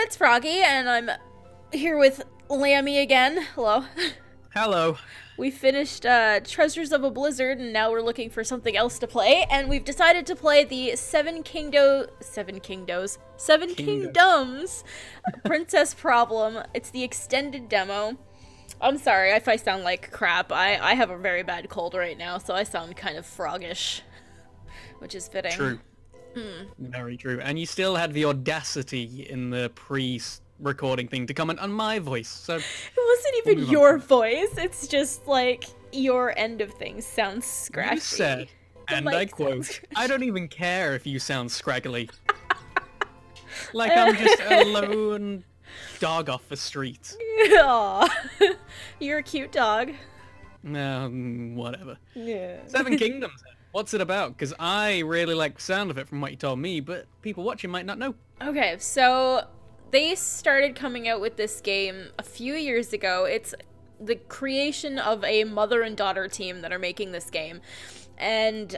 it's Froggy, and I'm here with Lami again. Hello. Hello. We finished Treasures of a Blizzard, and now we're looking for something else to play, and we've decided to play the Seven Kingdoms Princess Problem. It's the extended demo. I'm sorry if I sound like crap. I have a very bad cold right now, so I sound kind of froggish, which is fitting. True. Very true. And you still had the audacity in the pre-recording thing to comment on my voice, so... It wasn't even your voice, it's just like, your end of things sounds scratchy. You said, and I quote, I don't even care if you sound scraggly. Like I'm just a lone dog off the street. Aww. You're a cute dog. No, whatever. Yeah. Seven Kingdoms. What's it about? Because I really like the sound of it from what you told me, but people watching might not know. Okay, so they started coming out with this game a few years ago. It's the creation of a mother and daughter team that are making this game. And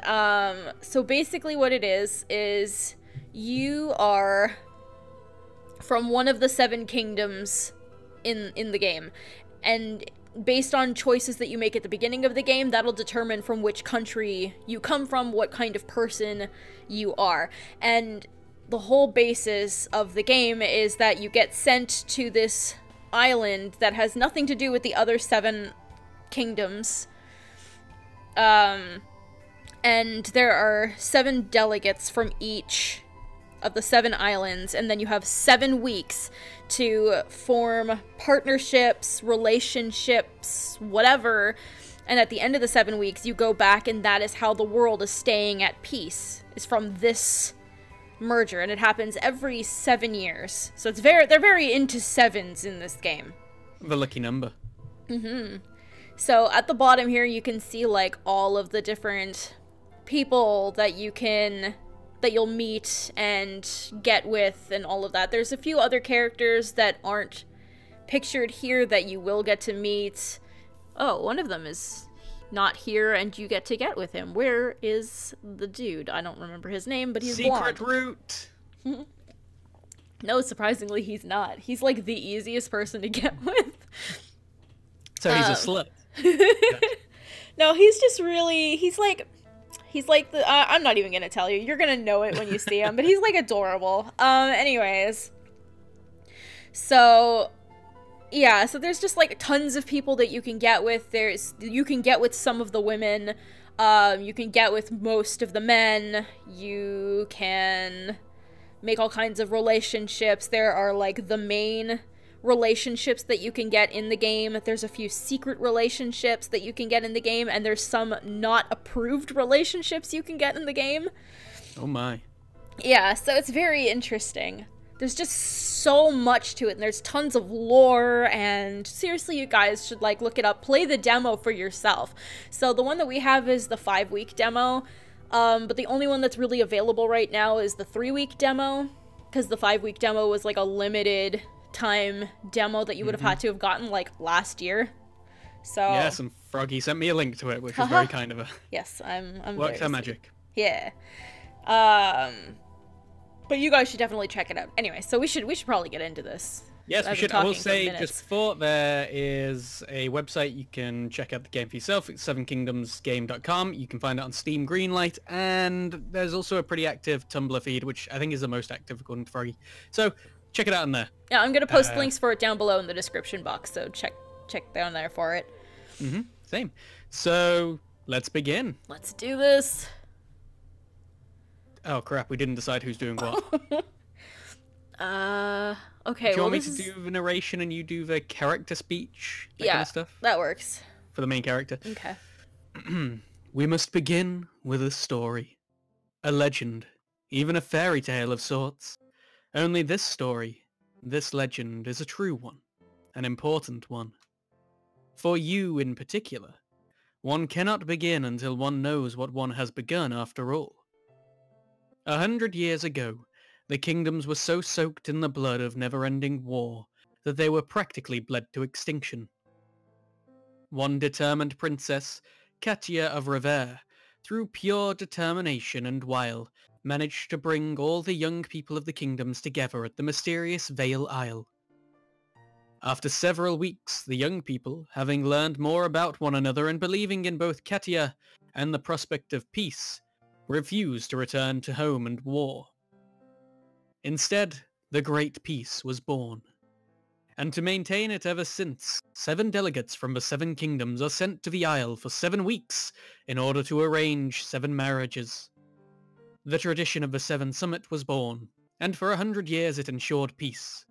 so basically what it is you are from one of the seven kingdoms in the game. And based on choices that you make at the beginning of the game, that'll determine from which country you come from, what kind of person you are. And the whole basis of the game is that you get sent to this island that has nothing to do with the other seven kingdoms. And there are 7 delegates from each of the 7 islands, and then you have 7 weeks to form partnerships, relationships, whatever, and at the end of the 7 weeks you go back, and that is how the world is staying at peace, is from this merger, and it happens every 7 years. So they're very into 7s in this game. The lucky number. So at the bottom here you can see like all of the different people that you'll meet and get with and all of that. There's a few other characters that aren't pictured here that you will get to meet. Oh, one of them is not here and you get to get with him. Where is the dude? I don't remember his name, but he's blonde. Secret route! No, surprisingly he's not. He's like the easiest person to get with. So he's a slut. No, he's just really, he's like the, I'm not even gonna tell you. You're gonna know it when you see him, but he's like adorable. Anyways. So, yeah, so there's just like tons of people that you can get with. You can get with some of the women. You can get with most of the men. You can make all kinds of relationships. There are like the main relationships that you can get in the game. There's a few secret relationships that you can get in the game, and there's some not approved relationships you can get in the game. Oh my. Yeah, so it's very interesting. There's just so much to it, and there's tons of lore, and seriously, you guys should like look it up. Play the demo for yourself. So the one that we have is the 5-week demo, but the only one that's really available right now is the 3-week demo, because the 5-week demo was like a limited time demo that you would have had to have gotten like last year. So yes, and Froggy sent me a link to it, which was very kind of her. Yes, I'm works her magic. Yeah. But you guys should definitely check it out. Anyway, so we should probably get into this. Yes, we should. I will say just before, there is a website you can check out the game for yourself. It's sevenkingdomsgame.com. You can find it on Steam Greenlight, and there's also a pretty active Tumblr feed, which I think is the most active according to Froggy. So check it out in there. Yeah, I'm gonna post links for it down below in the description box, so check down there for it. Same. So let's begin. Let's do this. Oh crap, we didn't decide who's doing what. Okay, do you want me to do the narration and you do the character speech? That kind of stuff? That works. For the main character? Okay. We must begin with a story. A legend. Even a fairy tale of sorts. Only this story, this legend, is a true one. An important one. For you in particular. One cannot begin until one knows what one has begun after all. 100 years ago, the kingdoms were so soaked in the blood of never-ending war that they were practically bled to extinction. One determined princess, Katia of Revere, through pure determination and wile, managed to bring all the young people of the kingdoms together at the mysterious Vale Isle. After several weeks, the young people, having learned more about one another and believing in both Katia and the prospect of peace, refused to return to home and war. Instead, the Great Peace was born. And to maintain it ever since, 7 delegates from the 7 kingdoms are sent to the Isle for 7 weeks in order to arrange 7 marriages. The tradition of the 7 Summit was born, and for 100 years it ensured peace.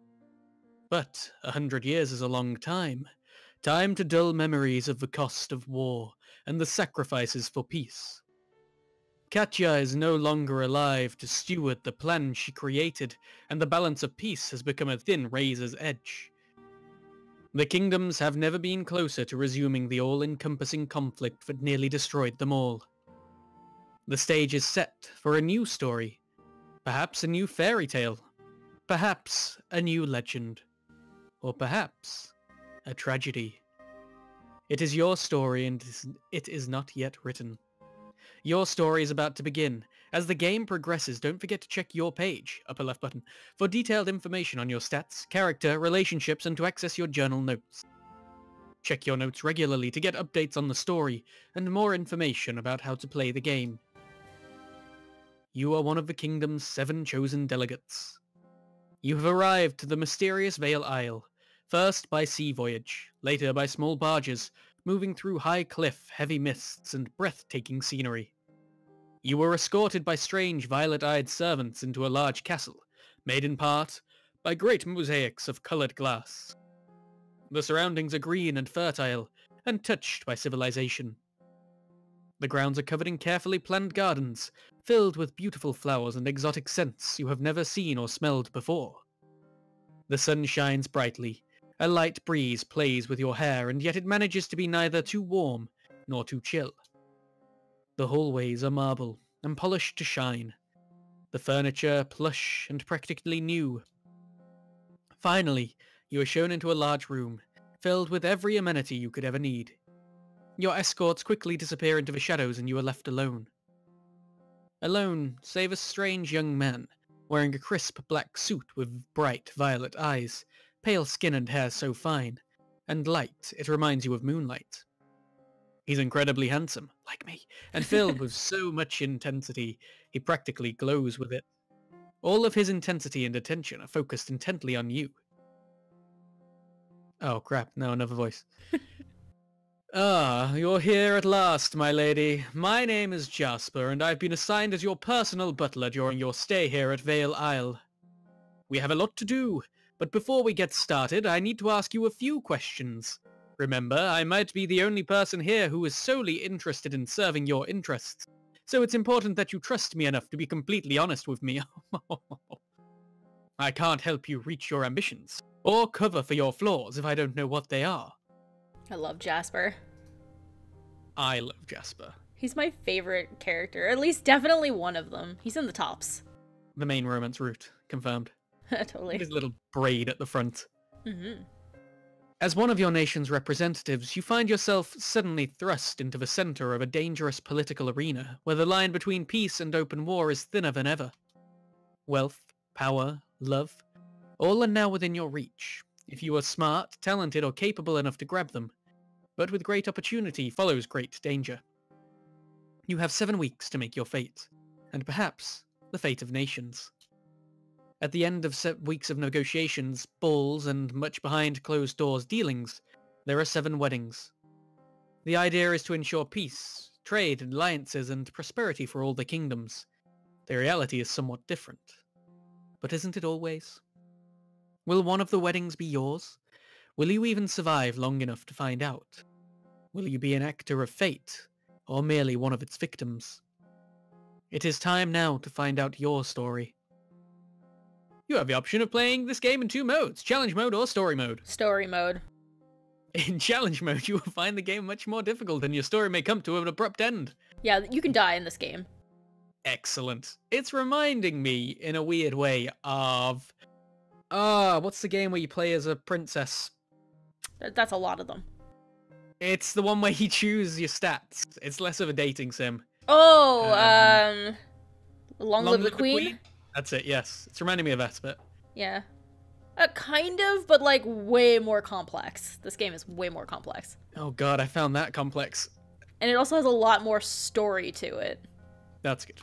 But 100 years is a long time. Time to dull memories of the cost of war and the sacrifices for peace. Katya is no longer alive to steward the plan she created, and the balance of peace has become a thin razor's edge. The kingdoms have never been closer to resuming the all-encompassing conflict that nearly destroyed them all. The stage is set for a new story, perhaps a new fairy tale, perhaps a new legend, or perhaps a tragedy. It is your story and it is not yet written. Your story is about to begin. As the game progresses, don't forget to check your page, upper left button, for detailed information on your stats, character, relationships, and to access your journal notes. Check your notes regularly to get updates on the story and more information about how to play the game. You are one of the kingdom's 7 chosen delegates. You have arrived to the mysterious Vale Isle, first by sea voyage, later by small barges, moving through high cliff, heavy mists, and breathtaking scenery. You were escorted by strange violet-eyed servants into a large castle, made in part by great mosaics of coloured glass. The surroundings are green and fertile, and touched by civilization. The grounds are covered in carefully planned gardens, filled with beautiful flowers and exotic scents you have never seen or smelled before. The sun shines brightly. A light breeze plays with your hair, and yet it manages to be neither too warm nor too chill. The hallways are marble and polished to shine. The furniture plush and practically new. Finally, you are shown into a large room, filled with every amenity you could ever need. Your escorts quickly disappear into the shadows and you are left alone. Alone, save a strange young man, wearing a crisp black suit with bright violet eyes, pale skin and hair so fine, and light it reminds you of moonlight. He's incredibly handsome, like me, and filled with so much intensity, he practically glows with it. All of his intensity and attention are focused intently on you. Oh crap, now another voice. Ah, you're here at last, my lady. My name is Jasper, and I've been assigned as your personal butler during your stay here at Vale Isle. We have a lot to do, but before we get started, I need to ask you a few questions. Remember, I might be the only person here who is solely interested in serving your interests, so it's important that you trust me enough to be completely honest with me. I can't help you reach your ambitions, or cover for your flaws if I don't know what they are. I love Jasper. I love Jasper. He's my favorite character, at least definitely one of them. He's in the tops. The main romance route, confirmed. Totally. His little braid at the front. Mm-hmm. As one of your nation's representatives, you find yourself suddenly thrust into the center of a dangerous political arena, where the line between peace and open war is thinner than ever. Wealth, power, love, all are now within your reach, if you are smart, talented, or capable enough to grab them. But with great opportunity follows great danger. You have 7 weeks to make your fate, and perhaps the fate of nations. At the end of 7 weeks of negotiations, balls, and much behind closed doors dealings, there are 7 weddings. The idea is to ensure peace, trade, alliances, and prosperity for all the kingdoms. The reality is somewhat different. But isn't it always? Will one of the weddings be yours? Will you even survive long enough to find out? Will you be an actor of fate, or merely one of its victims? It is time now to find out your story. You have the option of playing this game in 2 modes, challenge mode or story mode. Story mode. In challenge mode, you will find the game much more difficult and your story may come to an abrupt end. Yeah, you can die in this game. Excellent. It's reminding me, in a weird way, of... what's the game where you play as a princess? That's a lot of them. It's the one where you choose your stats. It's less of a dating sim. Oh, Long Live the Queen? That's it, yes. It's reminding me of that, but... Yeah. Kind of, but like way more complex. This game is way more complex. Oh god, I found that complex. And it also has a lot more story to it. That's good.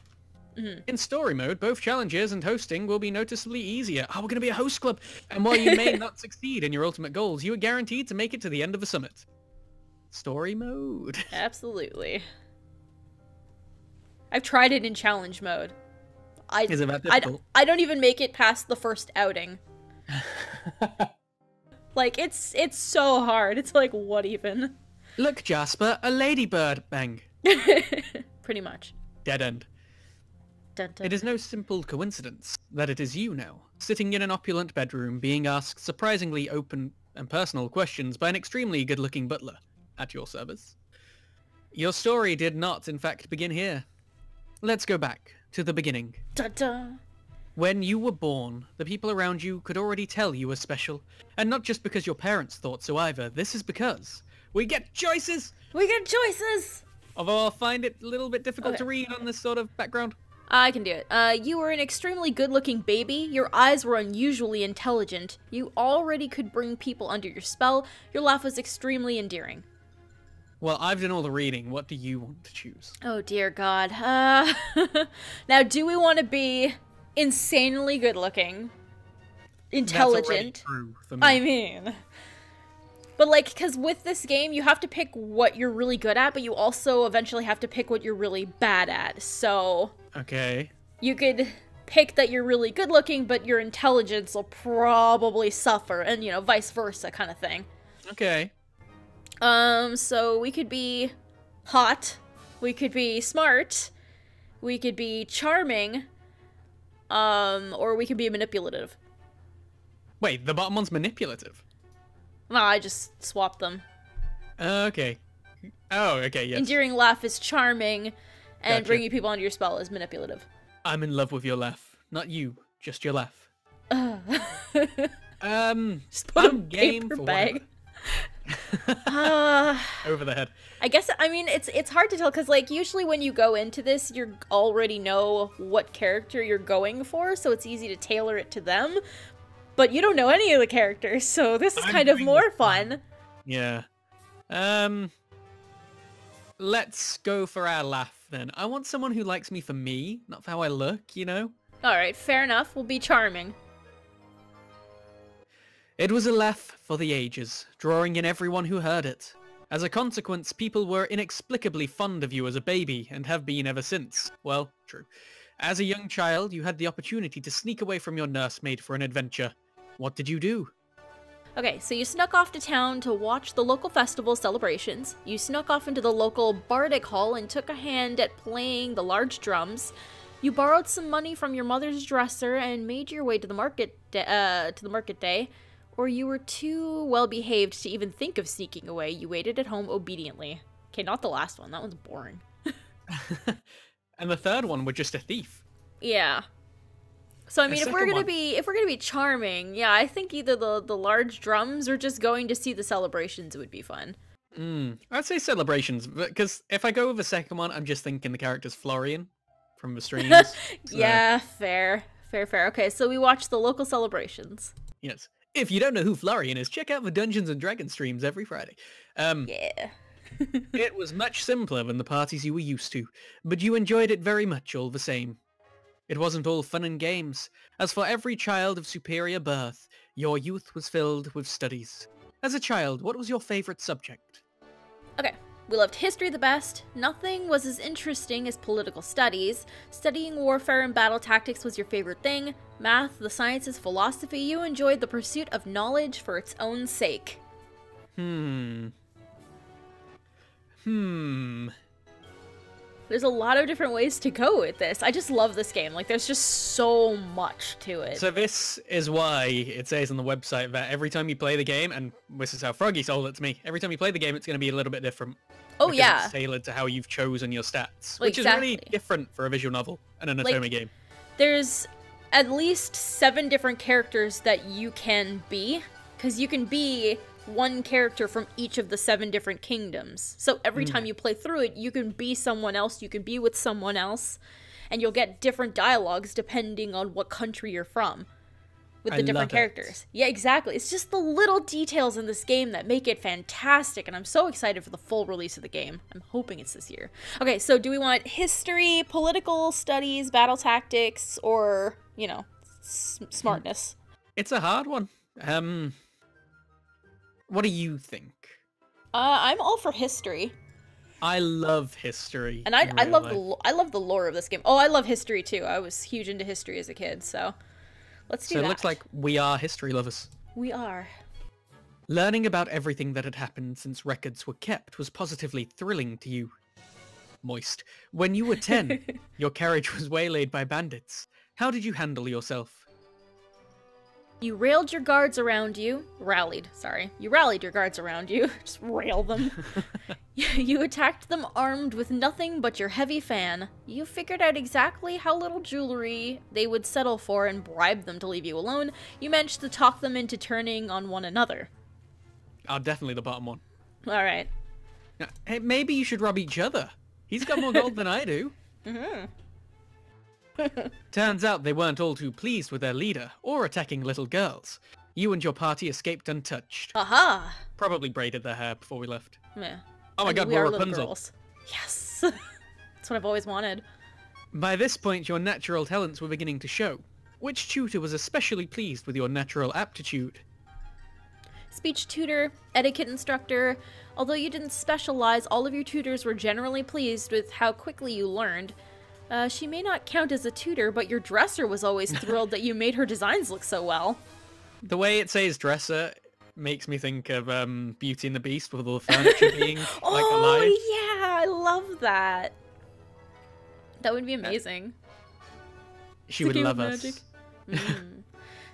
In story mode, both challenges and hosting will be noticeably easier. Oh, we're going to be a host club. And while you may not succeed in your ultimate goals, you are guaranteed to make it to the end of the summit. Story mode. Absolutely. I've tried it in challenge mode. Is it that difficult? I don't even make it past the first outing. Like, it's so hard. It's like, what even? Look, Jasper, a ladybird. Bang. Pretty much. Dead end. Dun, dun. It is no simple coincidence that it is you now, sitting in an opulent bedroom being asked surprisingly open and personal questions by an extremely good-looking butler at your service. Your story did not, in fact, begin here. Let's go back to the beginning. Dun, dun. When you were born, the people around you could already tell you were special. And not just because your parents thought so either. This is because we get choices! We get choices! Although I find it a little bit difficult to read on this sort of background. I can do it. You were an extremely good-looking baby. Your eyes were unusually intelligent. You already could bring people under your spell. Your laugh was extremely endearing. Well, I've done all the reading. What do you want to choose? Oh, dear God. Now, do we want to be insanely good-looking? Intelligent? That's already true for me. I mean... But, like, because with this game, you have to pick what you're really good at, but you also eventually have to pick what you're really bad at, so... Okay. You could pick that you're really good looking, but your intelligence will probably suffer, and, you know, vice versa kind of thing. Okay. So we could be hot, we could be smart, we could be charming, or we could be manipulative. Wait, the bottom one's manipulative? No, I just swapped them. Okay. Oh, okay, yes. Endearing laugh is charming, and Gotcha. bringing people under your spell is manipulative. I'm in love with your laugh. Not you, just your laugh. Just put I'm a game paper for bag. Over the head. I guess, I mean, it's hard to tell, because, like, usually when you go into this, you already know what character you're going for, so it's easy to tailor it to them. But you don't know any of the characters, so this is kind of more fun. Yeah. Let's go for our laugh, then. I want someone who likes me for me, not for how I look, you know? Alright, fair enough. We'll be charming. It was a laugh for the ages, drawing in everyone who heard it. As a consequence, people were inexplicably fond of you as a baby, and have been ever since. Well, true. As a young child, you had the opportunity to sneak away from your nursemaid for an adventure. What did you do? Okay, so you snuck off to town to watch the local festival celebrations. You snuck off into the local bardic hall and took a hand at playing the large drums. You borrowed some money from your mother's dresser and made your way to the market day. Or you were too well behaved to even think of sneaking away. You waited at home obediently. Okay, not the last one. That one's boring. And the third one, we're just a thief. Yeah. So I mean, if we're gonna be charming, yeah, I think either the large drums or just going to see the celebrations would be fun. I'd say celebrations, because if I go with the second one, I'm just thinking the character's Florian from the streams. So. Yeah, fair. Okay, so we watch the local celebrations. Yes. If you don't know who Florian is, check out the Dungeons and Dragons streams every Friday. Yeah. It was much simpler than the parties you were used to, but you enjoyed it very much all the same. It wasn't all fun and games, as for every child of superior birth, your youth was filled with studies. As a child, what was your favorite subject? Okay, we loved history the best. Nothing was as interesting as political studies. Studying warfare and battle tactics was your favorite thing. Math, the sciences, philosophy, you enjoyed the pursuit of knowledge for its own sake. There's a lot of different ways to go with this. I just love this game. Like, there's just so much to it. So this is why it says on the website that every time you play the game, and this is how Froggy sold it to me, every time you play the game, it's going to be a little bit different. Oh, because yeah. It's tailored to how you've chosen your stats, Well, which is really different for a visual novel and an otome game. There's at least 7 different characters that you can be, because you can be one character from each of the 7 different kingdoms. So every time you play through it, you can be someone else, you can be with someone else. and you'll get different dialogues depending on what country you're from. With the different characters. Yeah, exactly. It's just the little details in this game that make it fantastic, and I'm so excited for the full release of the game. I'm hoping it's this year. Okay, so do we want history, political studies, battle tactics, or, you know, smartness? It's a hard one. What do you think? I'm all for history. I love history. And I love the lore of this game. Oh, I love history too. I was huge into history as a kid, so let's do that. So it looks like we are history lovers. We are. Learning about everything that had happened since records were kept was positively thrilling to you. Moist. When you were 10, your carriage was waylaid by bandits. How did you handle yourself? You railed your guards around you. Rallied, sorry. You rallied your guards around you. Just rail them. You attacked them armed with nothing but your heavy fan. You figured out exactly how little jewelry they would settle for and bribed them to leave you alone. You managed to talk them into turning on one another. Oh, definitely the bottom one. Alright. Hey, maybe you should rob each other. He's got more gold than I do. Mm-hmm. Turns out they weren't all too pleased with their leader, or attacking little girls. You and your party escaped untouched. Aha! Probably braided their hair before we left. Yeah. Oh my god, we're Rapunzel. Yes! That's what I've always wanted. By this point, your natural talents were beginning to show. Which tutor was especially pleased with your natural aptitude? Speech tutor, etiquette instructor. Although you didn't specialize, all of your tutors were generally pleased with how quickly you learned. She may not count as a tutor, but your dresser was always thrilled that you made her designs look so well. The way it says dresser makes me think of Beauty and the Beast with all the furniture being like alive. Oh yeah, I love that. That would be amazing. She would love us.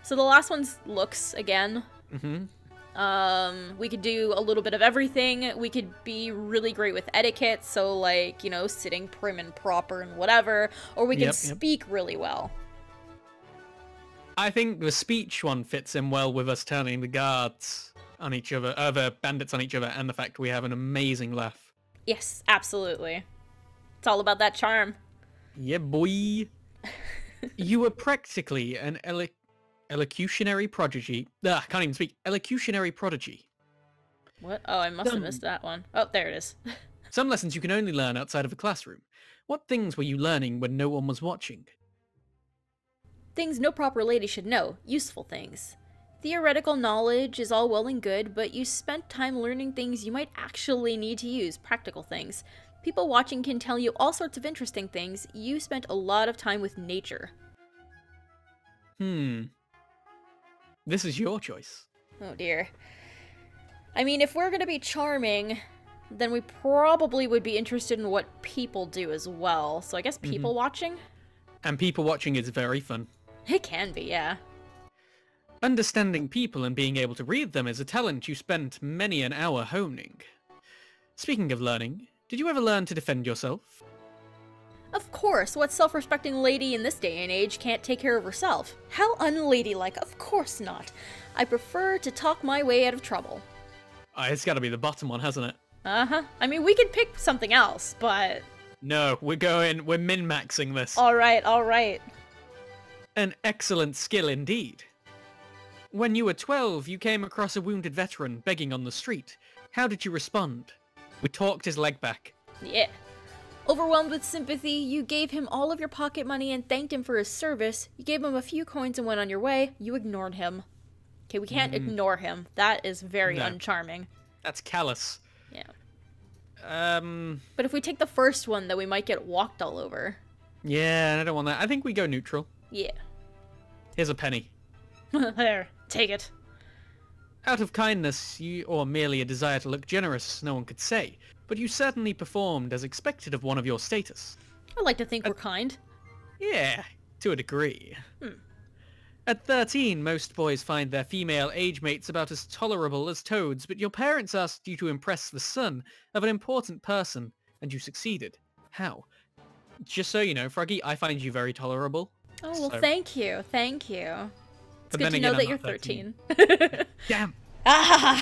So the last one's looks again. Mm-hmm. We could do a little bit of everything. We could be really great with etiquette, so like, you know, sitting prim and proper and whatever, or we can speak really well. I think the speech one fits in well with us turning the guards on each other, the bandits on each other, and the fact we have an amazing laugh. Yes, absolutely. It's all about that charm. Yeah, boy. You were practically an elocutionary prodigy. I can't even speak. Elocutionary prodigy. What? Oh, I must have missed that one. Oh, there it is. Some lessons you can only learn outside of a classroom. What things were you learning when no one was watching? Things no proper lady should know. Useful things. Theoretical knowledge is all well and good, but you spent time learning things you might actually need to use. Practical things. People watching can tell you all sorts of interesting things. You spent a lot of time with nature. This is your choice. Oh dear. I mean, if we're gonna be charming, then we probably would be interested in what people do as well. So I guess people watching? And people watching is very fun. It can be, yeah. Understanding people and being able to read them is a talent you spent many an hour honing. Speaking of learning, did you ever learn to defend yourself? Of course, what self-respecting lady in this day and age can't take care of herself? How unladylike, of course not. I prefer to talk my way out of trouble. It's gotta be the bottom one, hasn't it? Uh-huh. I mean, we could pick something else, but... No, we're min-maxing this. Alright, alright. An excellent skill indeed. When you were 12, you came across a wounded veteran begging on the street. How did you respond? We talked his leg back. Yeah. Overwhelmed with sympathy, you gave him all of your pocket money and thanked him for his service. You gave him a few coins and went on your way. You ignored him. Okay, we can't ignore him. That is very uncharming. That's callous. Yeah. But if we take the first one, then we might get walked all over. Yeah, I don't want that. I think we go neutral. Yeah. Here's a penny. There, take it. Out of kindness, or merely a desire to look generous, no one could say, but you certainly performed as expected of one of your status. I like to think we're kind. Yeah, to a degree. At 13, most boys find their female age mates about as tolerable as toads, but your parents asked you to impress the son of an important person, and you succeeded. How? Just so you know, Froggy, I find you very tolerable. Oh, well, thank you. Thank you. It's But good then to again, know that I'm you're not 13. Damn. Ah!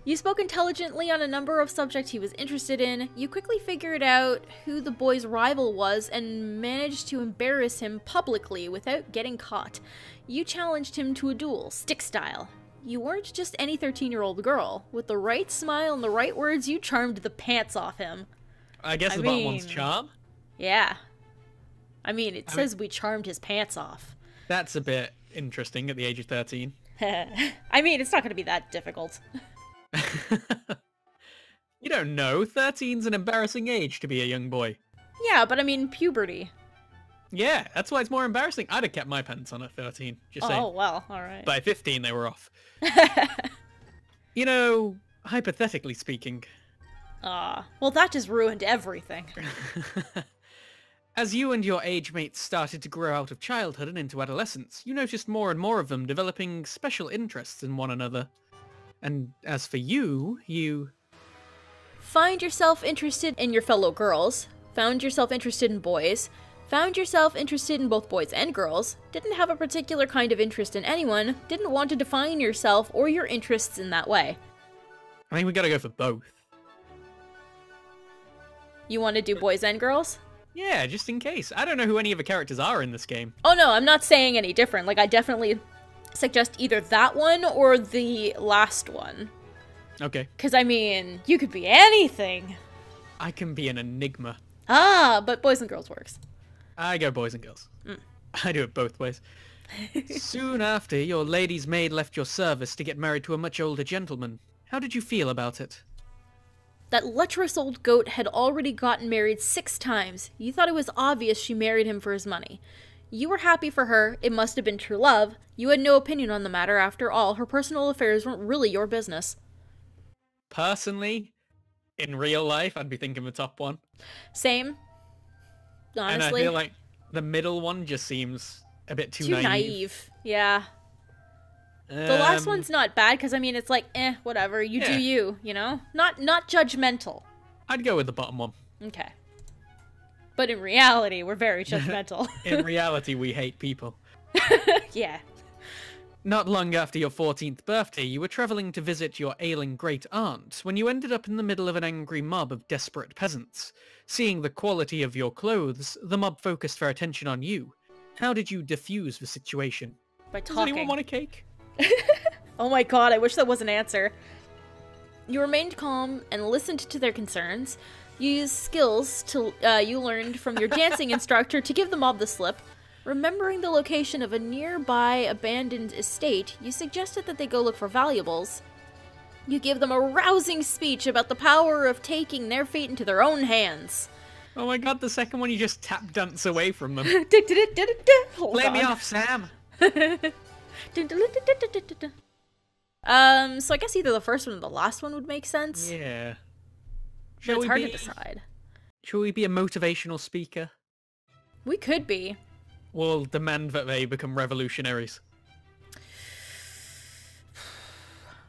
You spoke intelligently on a number of subjects he was interested in. You quickly figured out who the boy's rival was and managed to embarrass him publicly without getting caught. You challenged him to a duel, stick style. You weren't just any 13-year-old girl. With the right smile and the right words, you charmed the pants off him. I guess the bottom one's charm? Yeah. I mean, it says we charmed his pants off. That's a bit interesting at the age of 13. I mean, it's not going to be that difficult. You don't know. 13's an embarrassing age to be a young boy. Yeah, but I mean, puberty. Yeah, that's why it's more embarrassing. I'd have kept my pants on at 13, just saying. Oh, well, alright. By 15, they were off. You know, hypothetically speaking. Well, that just ruined everything. As you and your age mates started to grow out of childhood and into adolescence, you noticed more and more of them developing special interests in one another. And as for you... Find yourself interested in your fellow girls, found yourself interested in boys, found yourself interested in both boys and girls, didn't have a particular kind of interest in anyone, didn't want to define yourself or your interests in that way. I think we gotta go for both. You want to do boys and girls? Yeah, just in case. I don't know who any of the characters are in this game. Oh no, I'm not saying any different. Like, I definitely suggest either that one or the last one. Okay. Because, I mean, you could be anything. I can be an enigma. Ah, but boys and girls works. I go boys and girls. I do it both ways. Soon after, your lady's maid left your service to get married to a much older gentleman. How did you feel about it? That lecherous old goat had already gotten married 6 times. You thought it was obvious she married him for his money. You were happy for her, it must have been true love. You had no opinion on the matter, after all, her personal affairs weren't really your business. Personally, in real life, I'd be thinking the top one. Same. Honestly. And I feel like the middle one just seems a bit too naive. Yeah. The last one's not bad, because, I mean, it's like, whatever, you do you, you know? Not judgmental. I'd go with the bottom one. Okay. But in reality, we're very judgmental. In reality, we hate people. Yeah. Not long after your 14th birthday, you were travelling to visit your ailing great-aunt when you ended up in the middle of an angry mob of desperate peasants. Seeing the quality of your clothes, the mob focused their attention on you. How did you defuse the situation? By talking. Does anyone want a cake? Oh my god, I wish that was an answer. You remained calm and listened to their concerns. You used skills you learned from your dancing instructor to give the mob the slip. Remembering the location of a nearby abandoned estate, you suggested that they go look for valuables. You give them a rousing speech about the power of taking their fate into their own hands. Oh my god, the second one you just tap dance away from them. Play me off, Sam! So I guess either the first one or the last one would make sense. Yeah. But it's hard to decide. Shall we be a motivational speaker? We could be. We'll demand that they become revolutionaries.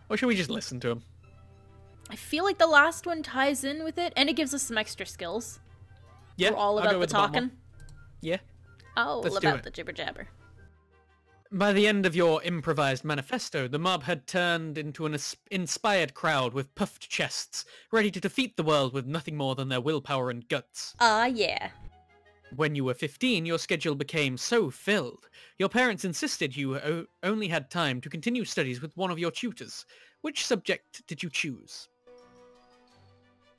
Or should we just listen to them? I feel like the last one ties in with it, and it gives us some extra skills. Yeah, we're all about the talking. Yeah. All about the jibber jabber. By the end of your improvised manifesto, the mob had turned into an inspired crowd with puffed chests, ready to defeat the world with nothing more than their willpower and guts. Yeah. When you were 15, your schedule became so filled. Your parents insisted you only had time to continue studies with one of your tutors. Which subject did you choose?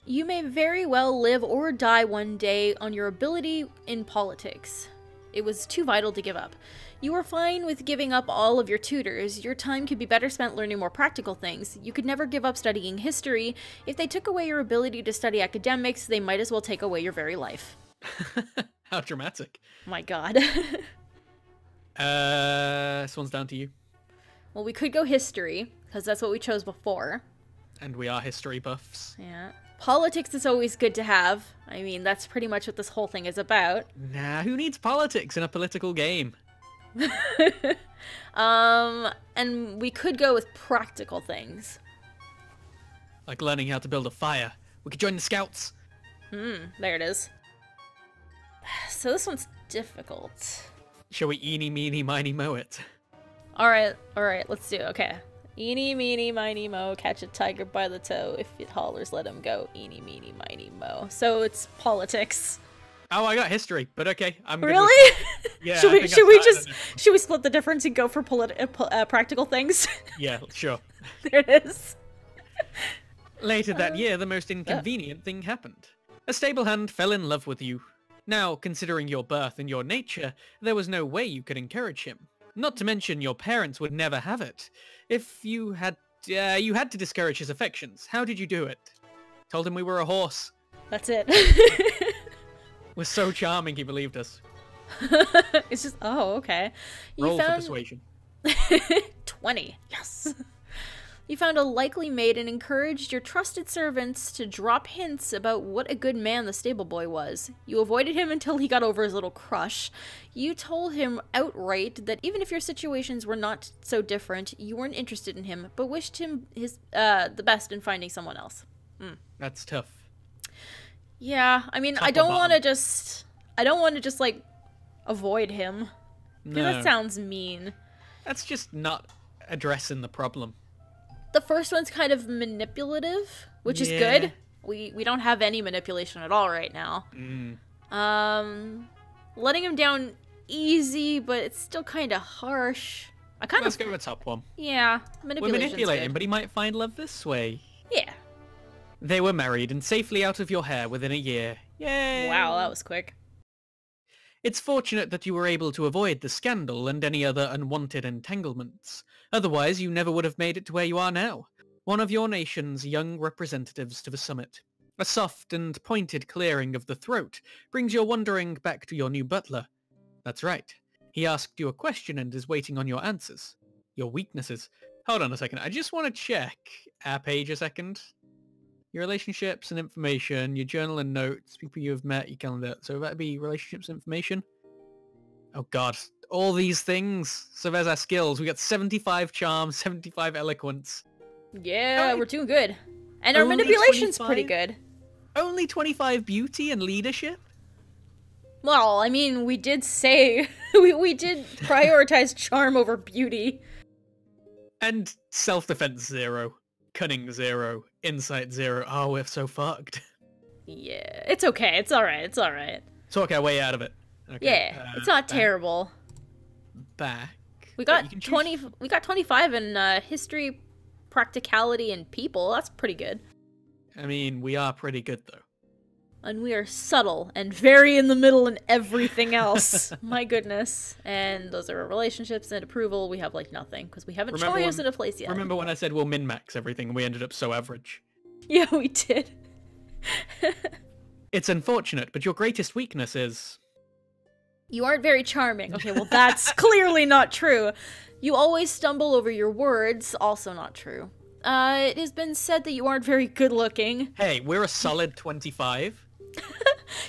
You may very well live or die one day on your ability in politics. It was too vital to give up. You were fine with giving up all of your tutors. Your time could be better spent learning more practical things. You could never give up studying history. If they took away your ability to study academics, they might as well take away your very life. How dramatic. My god. This one's down to you. Well, we could go history, because that's what we chose before. And we are history buffs. Yeah. Politics is always good to have. I mean, that's pretty much what this whole thing is about. Nah, who needs politics in a political game? And we could go with practical things. Like learning how to build a fire. We could join the scouts. There it is. So this one's difficult. Shall we eeny, meeny, miny, moe it? Alright, let's do it. Okay. Eeny, meeny, miny, mo, catch a tiger by the toe. If it hollers, let him go. Eeny, meeny, miny, mo. So it's politics. Oh, I got history, but okay. I'm good Really? Yeah. Should we split the difference and go for practical things? Yeah, sure. There it is. Later that year, the most inconvenient thing happened. A stable hand fell in love with you. Now, considering your birth and your nature, there was no way you could encourage him. Not to mention your parents would never have it. If you had to discourage his affections, how did you do it? Told him we were a horse. That's it. We're so charming, he believed us. It's just, oh, okay. Roll for persuasion. 20. Yes. You found a likely mate and encouraged your trusted servants to drop hints about what a good man the stable boy was. You avoided him until he got over his little crush. You told him outright that even if your situations were not so different, you weren't interested in him, but wished him the best in finding someone else. That's tough. Yeah, I mean, I don't want to just like avoid him. No. That sounds mean. That's just not addressing the problem. The first one's kind of manipulative, which is good. We don't have any manipulation at all right now. Letting him down easy, but it's still kind of harsh. Let's go with the top one. Yeah, We're manipulating, but he might find love this way. Yeah. They were married and safely out of your hair within a year. Yay! Wow, that was quick. It's fortunate that you were able to avoid the scandal and any other unwanted entanglements. Otherwise, you never would have made it to where you are now. One of your nation's young representatives to the summit. A soft and pointed clearing of the throat brings your wondering back to your new butler. That's right. He asked you a question and is waiting on your answers. Your weaknesses. Hold on a second. I just want to check our page a second. Your relationships and information, your journal and notes, people you have met, your calendar. So that'd be relationships and information. Oh god, all these things. So there's our skills. We got 75 charm, 75 eloquence. Yeah, we're doing good. And our manipulation's pretty good. Only 25 beauty and leadership? Well, I mean, we did say we did prioritize charm over beauty. And self-defense 0. Cunning 0, insight 0. Oh, we're so fucked. Yeah, it's okay. It's all right. It's all right. Talk our way out of it. Okay. Yeah, it's not terrible. Back. We got 20. We got 25 in history, practicality, and people. That's pretty good. I mean, we are pretty good though. And we are subtle and very in the middle in everything else. My goodness. And those are our relationships and approval. We have like nothing because we haven't chosen a place yet. Remember when I said we'll min-max everything and we ended up so average? Yeah, we did. It's unfortunate, but your greatest weakness is... You aren't very charming. Okay, well that's clearly not true. You always stumble over your words. Also not true. It has been said that you aren't very good looking. Hey, we're a solid 25.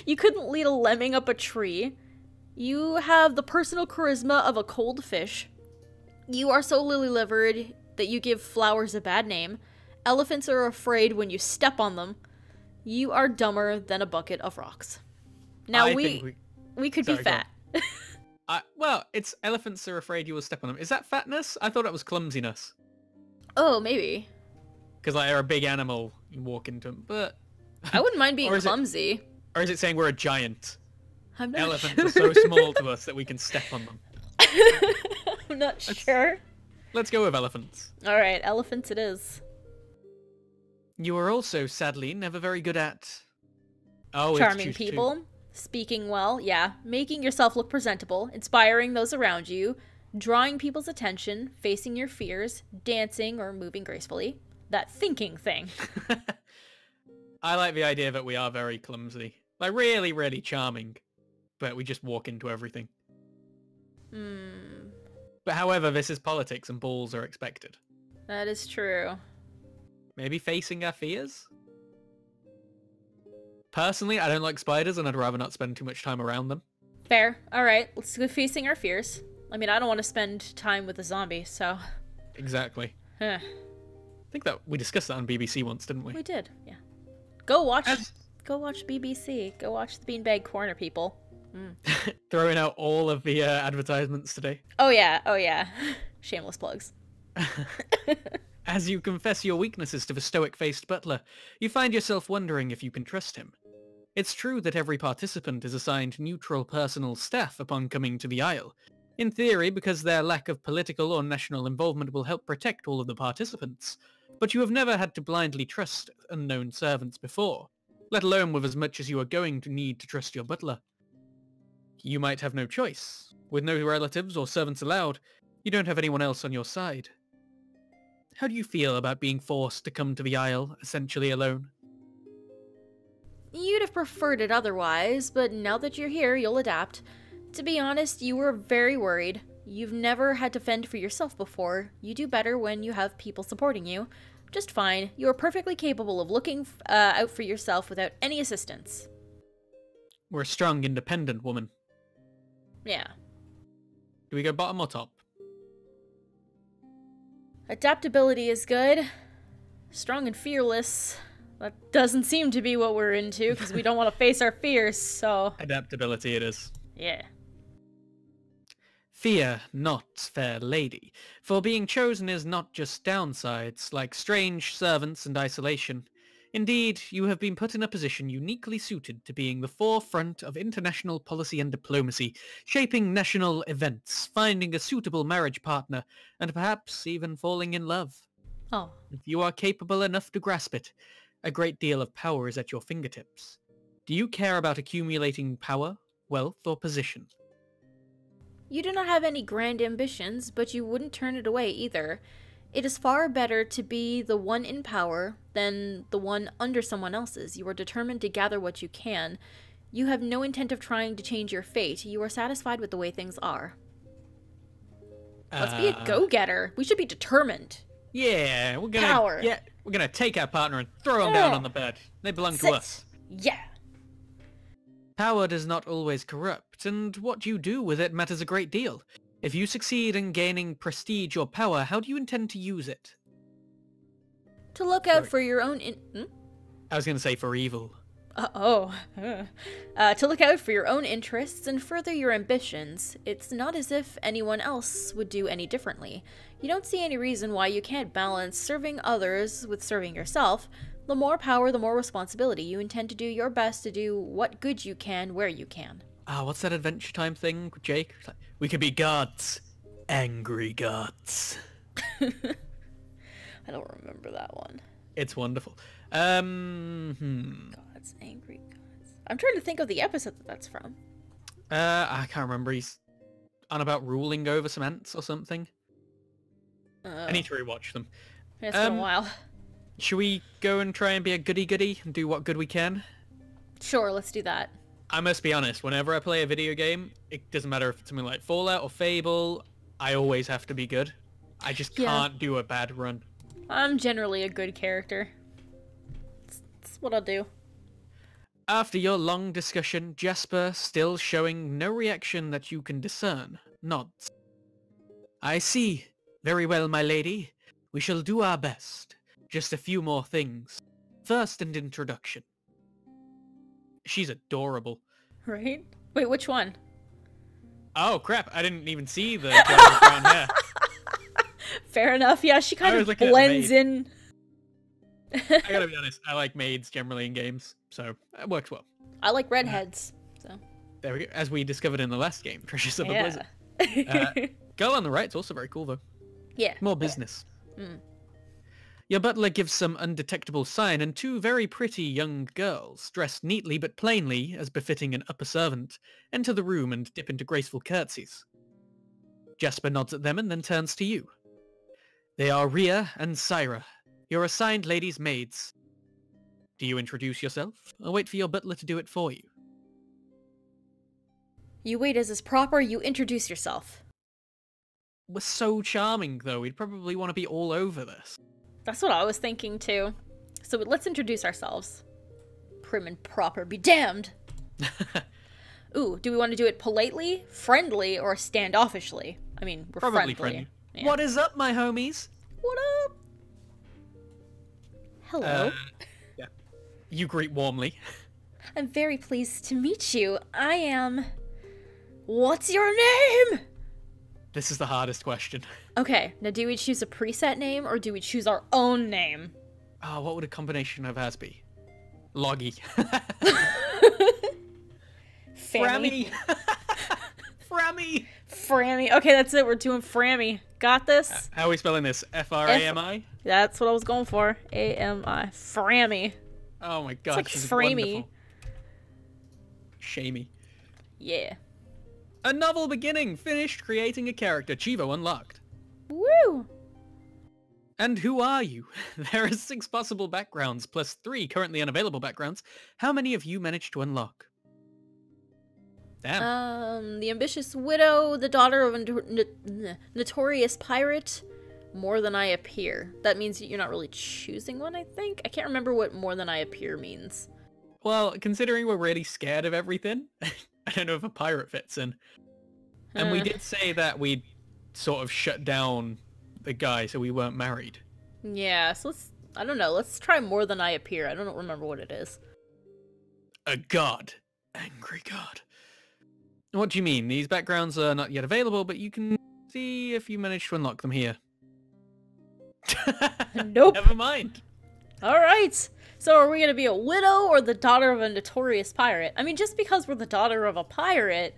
You couldn't lead a lemming up a tree. You have the personal charisma of a cold fish. You are so lily-livered that you give flowers a bad name. Elephants are afraid when you step on them. You are dumber than a bucket of rocks. Now we could be fat. Well, it's elephants are afraid you will step on them. Is that fatness? I thought it was clumsiness. Oh, maybe. Because like, they're a big animal, you walk into them, but... I wouldn't mind being clumsy. Or is it saying we're a giant? I'm not Elephants sure. are so small to us that we can step on them. I'm not sure. Let's go with elephants. Alright, elephants it is. You are also, sadly, never very good at... Oh, charming people, speaking well, yeah, making yourself look presentable, inspiring those around you, drawing people's attention, facing your fears, dancing or moving gracefully. That thinking thing. I like the idea that we are very clumsy. Like, really, really charming. But we just walk into everything. But however, this is politics and balls are expected. That is true. Maybe facing our fears? Personally, I don't like spiders and I'd rather not spend too much time around them. Fair. Alright, let's go facing our fears. I mean, I don't want to spend time with a zombie, so... Exactly. Huh. I think that we discussed that on BBC once, didn't we? We did, yeah. Go watch BBC. Go watch the Beanbag Corner, people. Throwing out all of the advertisements today. Oh yeah. Shameless plugs. As you confess your weaknesses to the stoic-faced butler, you find yourself wondering if you can trust him. It's true that every participant is assigned neutral personal staff upon coming to the Isle. In theory, because their lack of political or national involvement will help protect all of the participants. But you have never had to blindly trust unknown servants before, let alone with as much as you are going to need to trust your butler. You might have no choice. With no relatives or servants allowed, you don't have anyone else on your side. How do you feel about being forced to come to the Isle, essentially alone? You'd have preferred it otherwise, but now that you're here, you'll adapt. To be honest, you were very worried. You've never had to fend for yourself before. You do better when you have people supporting you. Just fine. You are perfectly capable of looking out for yourself without any assistance. We're a strong, independent woman. Yeah. Do we go bottom or top? Adaptability is good. Strong and fearless. That doesn't seem to be what we're into, because we don't want to face our fears, so... Adaptability it is. Yeah. Fear not, fair lady, for being chosen is not just downsides, like strange servants and isolation. Indeed, you have been put in a position uniquely suited to being the forefront of international policy and diplomacy, shaping national events, finding a suitable marriage partner, and perhaps even falling in love. Oh. If you are capable enough to grasp it, a great deal of power is at your fingertips. Do you care about accumulating power, wealth, or position? You do not have any grand ambitions, but you wouldn't turn it away either. It is far better to be the one in power than the one under someone else's. You are determined to gather what you can. You have no intent of trying to change your fate. You are satisfied with the way things are. Let's be a go-getter. We should be determined. Yeah, we're gonna Power. Yeah, we're gonna take our partner and throw him down on the bed. They belong to us. Yeah. Power does not always corrupt, and what you do with it matters a great deal. If you succeed in gaining prestige or power, how do you intend to use it? To look out for your own I was going to say for evil. To look out for your own interests and further your ambitions. It's not as if anyone else would do any differently. You don't see any reason why you can't balance serving others with serving yourself. The more power, the more responsibility. You intend to do your best to do what good you can where you can. What's that Adventure Time thing, Jake? We could be gods. Angry gods. I don't remember that one. It's wonderful. Gods, angry gods. I'm trying to think of the episode that's from. I can't remember. He's on about ruling over some ants or something. I need to rewatch them. It's been a while. Should we go and try and be a goody-goody and do what good we can? Sure, let's do that. I must be honest, whenever I play a video game, it doesn't matter if it's something like Fallout or Fable, I always have to be good. I just can't do a bad run. I'm generally a good character. That's what I'll do. After your long discussion, Jasper, still showing no reaction that you can discern, nods. I see. Very well, my lady. We shall do our best. Just a few more things. First, an introduction. She's adorable. Right? Wait, which one? Oh, crap. I didn't even see the girl with brown hair. Fair enough. Yeah, she kind of blends in. I gotta be honest. I like maids generally in games, so it works well. I like redheads. So there we go. As we discovered in the last game, Treasures of the Blizzard. Girl on the right's also very cool, though. Yeah. More business. Your butler gives some undetectable sign, and two very pretty young girls, dressed neatly but plainly, as befitting an upper servant, enter the room and dip into graceful curtsies. Jasper nods at them and then turns to you. They are Rhea and Syra, your assigned ladies' maids. Do you introduce yourself, or wait for your butler to do it for you? You wait as is proper, you introduce yourself. We're so charming, though. We'd probably want to be all over this. That's what I was thinking, too. So let's introduce ourselves. Prim and proper be damned! Ooh, do we want to do it politely, friendly, or standoffishly? I mean, we're probably friendly. Yeah. What is up, my homies? What up? Hello. Yeah. You greet warmly. I'm very pleased to meet you. I am... What's your name? This is the hardest question. Okay, now do we choose a preset name or do we choose our own name? Oh, what would a combination of ours be? Loggy. Frammy. Frammy. Frammy. Okay, that's it. We're doing Frammy. Got this? How are we spelling this? F-R-A-M-I? That's what I was going for. A-M-I. Frammy. Oh my god, like she's framey. wonderful. Shamey. Yeah. A novel beginning. Finished creating a character. Chivo unlocked. Woo! And who are you? There are 6 possible backgrounds, plus 3 currently unavailable backgrounds. How many have you managed to unlock? Damn. The ambitious widow, the daughter of a notorious pirate, more than I appear. That means you're not really choosing one, I think? I can't remember what more than I appear means. Well, considering we're really scared of everything, I don't know if a pirate fits in. And we did say that we'd sort of shut down the guy so we weren't married. Yeah, so I don't know, let's try more than I appear. I don't remember what it is. A god. Angry god. What do you mean? These backgrounds are not yet available, but you can see if you manage to unlock them here. Nope. Never mind. Alright. So are we going to be a widow or the daughter of a notorious pirate? I mean, just because we're the daughter of a pirate...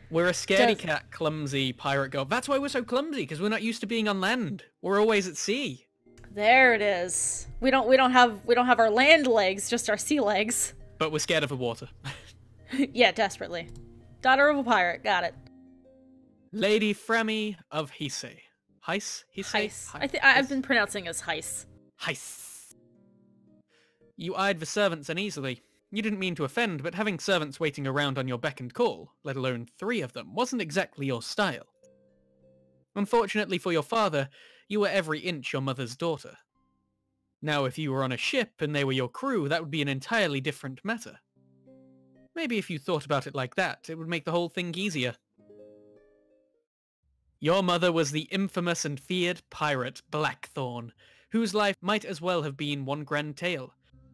We're a scaredy cat, clumsy pirate girl. That's why we're so clumsy, because we're not used to being on land. We're always at sea. There it is. We don't have our land legs, just our sea legs. But we're scared of the water. Yeah, desperately. Daughter of a pirate, got it. Lady Frammy of Hise. Heis? Heis. I've been pronouncing it as Heis. Heis. You eyed the servants uneasily. You didn't mean to offend, but having servants waiting around on your beck and call, let alone 3 of them, wasn't exactly your style. Unfortunately for your father, you were every inch your mother's daughter. Now if you were on a ship and they were your crew, that would be an entirely different matter. Maybe if you thought about it like that, it would make the whole thing easier. Your mother was the infamous and feared pirate Blackthorn, whose life might as well have been one grand tale,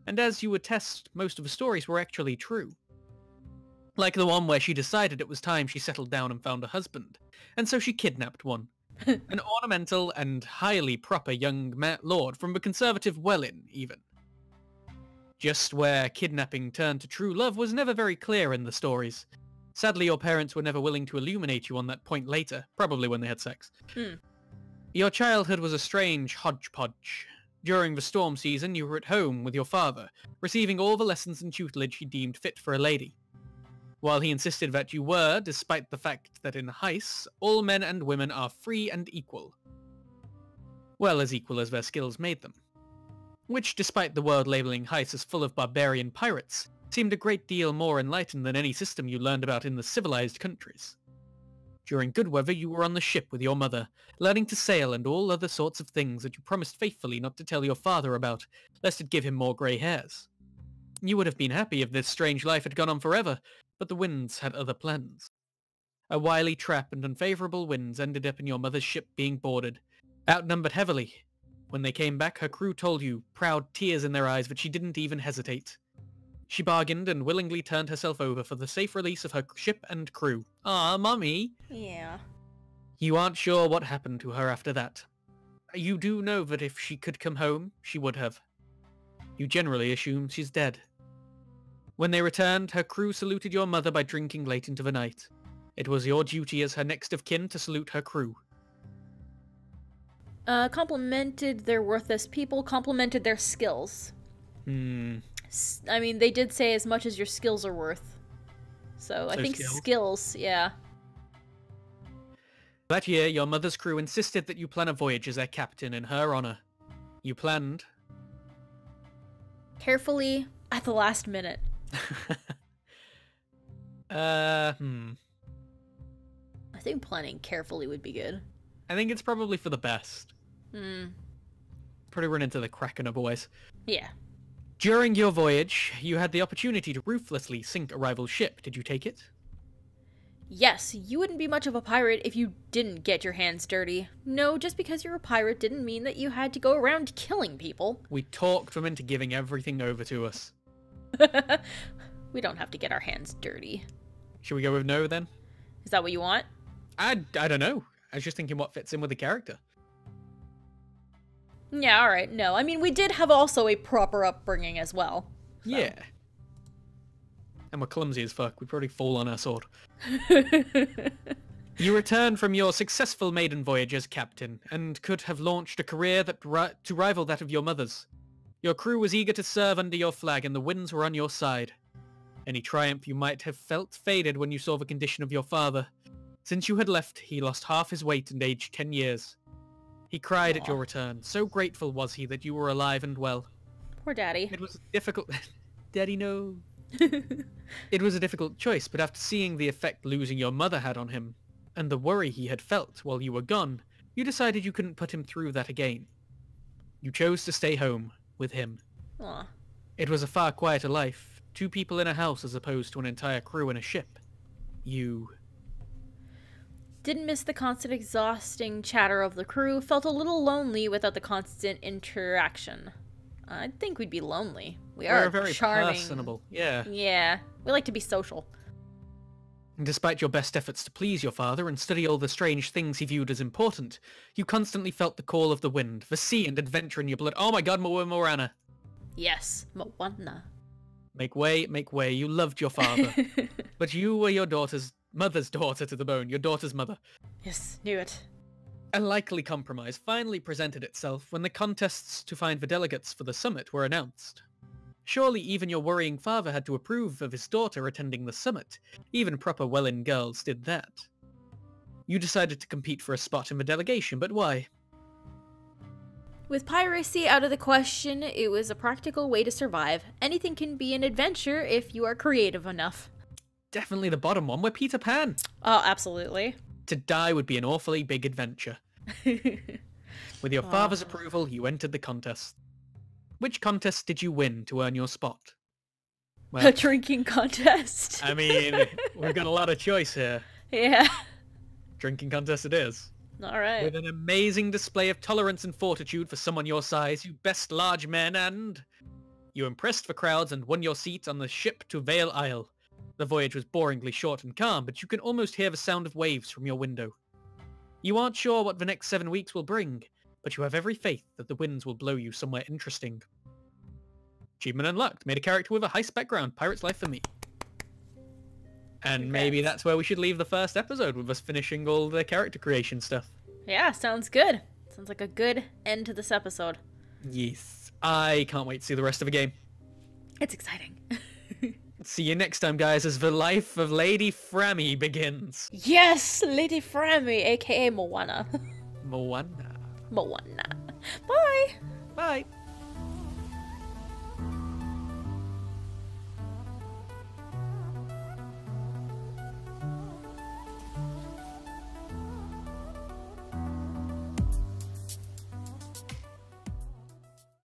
and as you attest, most of the stories were actually true. Like the one where she decided it was time she settled down and found a husband, and so she kidnapped one. An ornamental and highly proper young lord from the conservative Wellin, even. Just where kidnapping turned to true love was never very clear in the stories. Sadly, your parents were never willing to illuminate you on that point later, probably when they had sex. Your childhood was a strange hodgepodge. During the storm season, you were at home with your father, receiving all the lessons and tutelage he deemed fit for a lady. While he insisted that you were, despite the fact that in Heis, all men and women are free and equal. Well, as equal as their skills made them. Which, despite the world labeling Heis as full of barbarian pirates, seemed a great deal more enlightened than any system you learned about in the civilized countries. During good weather, you were on the ship with your mother, learning to sail and all other sorts of things that you promised faithfully not to tell your father about, lest it give him more grey hairs. You would have been happy if this strange life had gone on forever, but the winds had other plans. A wily trap and unfavourable winds ended up in your mother's ship being boarded, outnumbered heavily. When they came back, her crew told you, proud tears in their eyes, that she didn't even hesitate. She bargained and willingly turned herself over for the safe release of her ship and crew. Ah, Mummy! Yeah. You aren't sure what happened to her after that. You do know that if she could come home, she would have. You generally assume she's dead. When they returned, her crew saluted your mother by drinking late into the night. It was your duty as her next of kin to salute her crew. Complimented their worthless people, complimented their skills. I mean, they did say as much as your skills are worth. So I think skills, yeah. That year, your mother's crew insisted that you plan a voyage as their captain in her honor. You planned... carefully, at the last minute. I think planning carefully would be good. I think it's probably for the best. Probably run into the Kraken boys. Yeah. During your voyage, you had the opportunity to ruthlessly sink a rival ship. Did you take it? Yes, you wouldn't be much of a pirate if you didn't get your hands dirty. No, just because you're a pirate didn't mean that you had to go around killing people. We talked them into giving everything over to us. We don't have to get our hands dirty. Should we go with no, then? Is that what you want? I don't know. I was just thinking what fits in with the character. Yeah, alright, no. I mean, we did have also a proper upbringing as well. So. Yeah. And we're clumsy as fuck. We'd probably fall on our sword. You returned from your successful maiden voyage as captain, and could have launched a career that to rival that of your mother's. Your crew was eager to serve under your flag, and the winds were on your side. Any triumph you might have felt faded when you saw the condition of your father. Since you had left, he lost half his weight and aged 10 years. He cried at your return. So grateful was he that you were alive and well. Poor Daddy. It was difficult... Daddy, no. It was a difficult choice, but after seeing the effect losing your mother had on him, and the worry he had felt while you were gone, you decided you couldn't put him through that again. You chose to stay home with him. Aw. It was a far quieter life. 2 people in a house as opposed to an entire crew in a ship. You... Didn't miss the constant exhausting chatter of the crew, felt a little lonely without the constant interaction. I think we'd be lonely. We're very charming. personable. Yeah. Yeah. We like to be social. And despite your best efforts to please your father and study all the strange things he viewed as important, you constantly felt the call of the wind, the sea and adventure in your blood. Oh my god, Moana. Yes, Moana. Make way, you loved your father. But you were your mother's daughter to the bone, your daughter's mother. Yes, knew it. A likely compromise finally presented itself when the contests to find the delegates for the summit were announced. Surely even your worrying father had to approve of his daughter attending the summit. Even proper well-in girls did that. You decided to compete for a spot in the delegation, but why? With piracy out of the question, it was a practical way to survive. Anything can be an adventure if you are creative enough. Definitely the bottom one. We're Peter Pan. Oh, absolutely. To die would be an awfully big adventure. With your father's approval, you entered the contest. Which contest did you win to earn your spot? Well, a drinking contest. I mean, we've got a lot of choice here. Yeah. Drinking contest it is. All right. With an amazing display of tolerance and fortitude for someone your size, you best large men, and... You impressed the crowds and won your seat on the ship to Vale Isle. The voyage was boringly short and calm, but you can almost hear the sound of waves from your window. You aren't sure what the next 7 weeks will bring, but you have every faith that the winds will blow you somewhere interesting. Achievement unlocked. Made a character with a heist background. Pirate's life for me. And maybe that's where we should leave the first episode, with us finishing all the character creation stuff. Yeah, sounds good. Sounds like a good end to this episode. Yes. I can't wait to see the rest of the game. It's exciting. See you next time, guys, as the life of Lady Frammy begins. Yes, Lady Frammy, aka Moana. Moana. Moana. Bye. Bye.